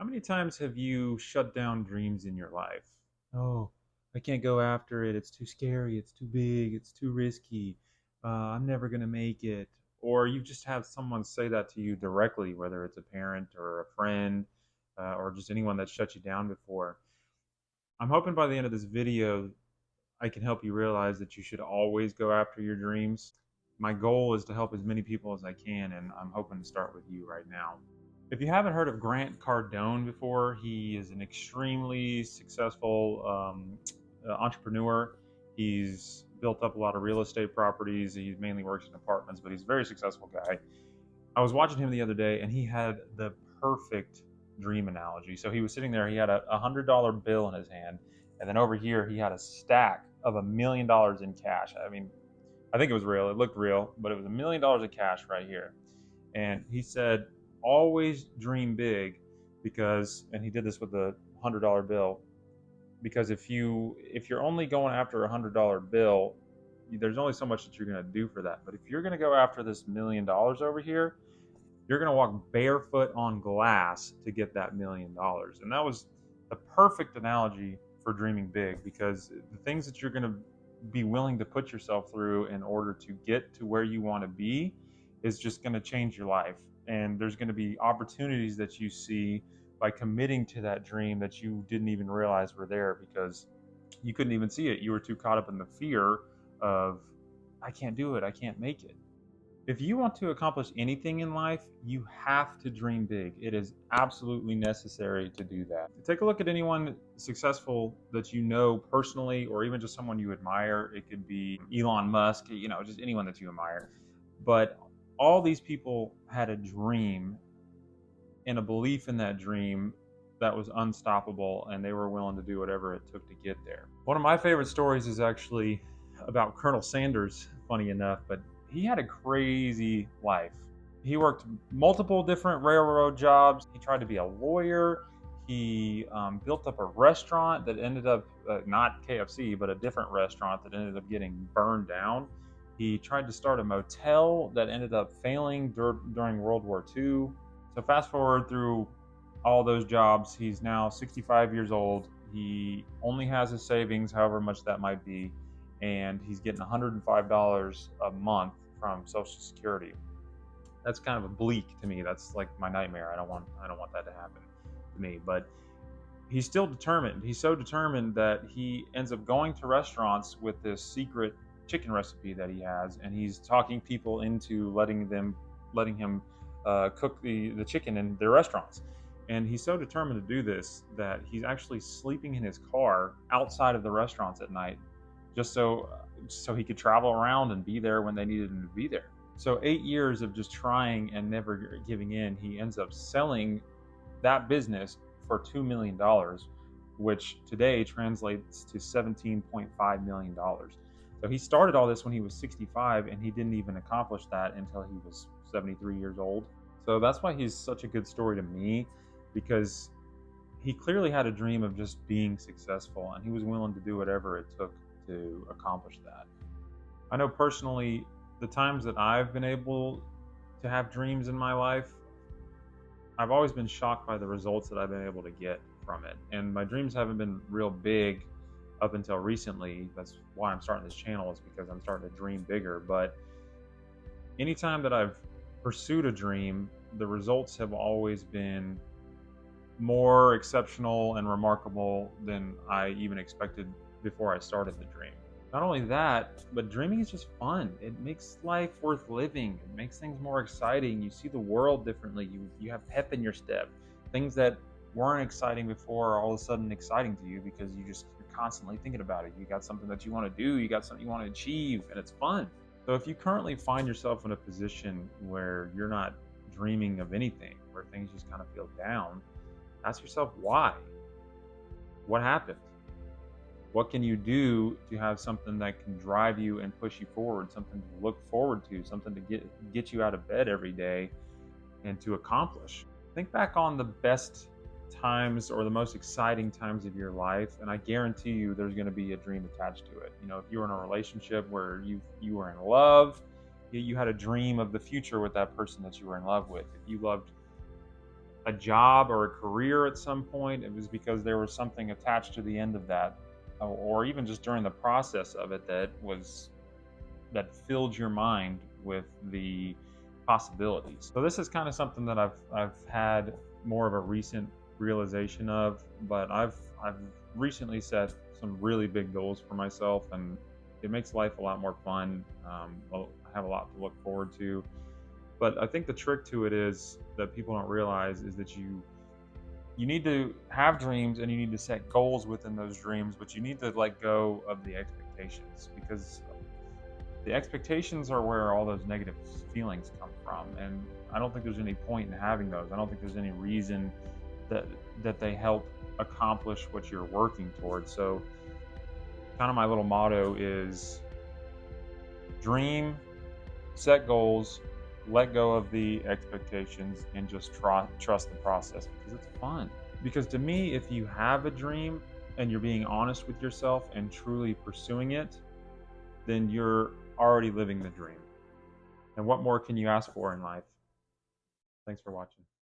How many times have you shut down dreams in your life? Oh, I can't go after it. It's too scary. It's too big. It's too risky. I'm never going to make it. Or you just have someone say that to you directly, whether it's a parent or a friend or just anyone that shut you down before. I'm hoping by the end of this video, I can help you realize that you should always go after your dreams. My goal is to help as many people as I can, and I'm hoping to start with you right now. If you haven't heard of Grant Cardone before, he is an extremely successful entrepreneur. He's built up a lot of real estate properties. He mainly works in apartments, but he's a very successful guy. I was watching him the other day, and he had the perfect dream analogy. So he was sitting there, he had a $100 bill in his hand, and then over here he had a stack of $1 million in cash. I mean, I think it was real. It looked real, but it was $1 million in cash right here. And he said, always dream big because, and he did this with the $100 bill, because if you're only going after $100 bill, there's only so much that you're going to do for that. But if you're going to go after this $1 million over here, you're going to walk barefoot on glass to get that $1 million. And that was the perfect analogy for dreaming big, because the things that you're going to be willing to put yourself through in order to get to where you want to be is just going to change your life. And there's going to be opportunities that you see by committing to that dream that you didn't even realize were there, because you couldn't even see it. You were too caught up in the fear of, I can't do it, I can't make it. If you want to accomplish anything in life, you have to dream big. It is absolutely necessary to do that. Take a look at anyone successful that you know personally, or even just someone you admire. It could be Elon Musk, just anyone that you admire. But all these people had a dream and a belief in that dream that was unstoppable, and they were willing to do whatever it took to get there. One of my favorite stories is actually about Colonel Sanders, funny enough, but he had a crazy life. He worked multiple different railroad jobs. He tried to be a lawyer. He built up a restaurant that ended up, not KFC, but a different restaurant that ended up getting burned down. He tried to start a motel that ended up failing during World War II. So fast forward through all those jobs, he's now 65 years old. He only has his savings, however much that might be, and he's getting $105 a month from Social Security. That's kind of bleak to me. That's like my nightmare. I don't want that to happen to me. But he's still determined. He's so determined that he ends up going to restaurants with this secret chicken recipe that he has, and he's talking people into letting him cook the chicken in their restaurants. And he's so determined to do this that he's actually sleeping in his car outside of the restaurants at night, just so he could travel around and be there when they needed him to be there. So 8 years of just trying and never giving in, he ends up selling that business for $2 million, which today translates to $17.5 million. So he started all this when he was 65, and he didn't even accomplish that until he was 73 years old. So that's why he's such a good story to me, because he clearly had a dream of just being successful, and he was willing to do whatever it took to accomplish that. I know personally, the times that I've been able to have dreams in my life, I've always been shocked by the results that I've been able to get from it. And my dreams haven't been real big up until recently. That's why I'm starting this channel, is because I'm starting to dream bigger. But anytime that I've pursued a dream, the results have always been more exceptional and remarkable than I even expected before I started the dream. Not only that, but dreaming is just fun. It makes life worth living. It makes things more exciting. You see the world differently. You have pep in your step. Things that weren't exciting before are all of a sudden exciting to you, because you're constantly thinking about it. You got something that you want to do. You got something you want to achieve, and it's fun. So if you currently find yourself in a position where you're not dreaming of anything, where things just kind of feel down, ask yourself why. What happened? What can you do to have something that can drive you and push you forward, something to look forward to, something to get you out of bed every day and to accomplish? Think back on the best times or the most exciting times of your life, and I guarantee you there's going to be a dream attached to it. If you were in a relationship where you were in love, you had a dream of the future with that person that you were in love with. If you loved a job or a career at some point, it was because there was something attached to the end of that, or even just during the process of it that filled your mind with the possibilities. So this is kind of something that I've had more of a recent realization of, but I've recently set some really big goals for myself, and it makes life a lot more fun. I have a lot to look forward to. But I think the trick to it is that people don't realize is that you need to have dreams and you need to set goals within those dreams, but you need to let go of the expectations, because the expectations are where all those negative feelings come from. And I don't think there's any point in having those. I don't think there's any reason that they help accomplish what you're working towards. So kind of my little motto is dream, set goals, let go of the expectations, and just trust the process, because it's fun. Because to me, if you have a dream and you're being honest with yourself and truly pursuing it, then you're already living the dream. And what more can you ask for in life? Thanks for watching.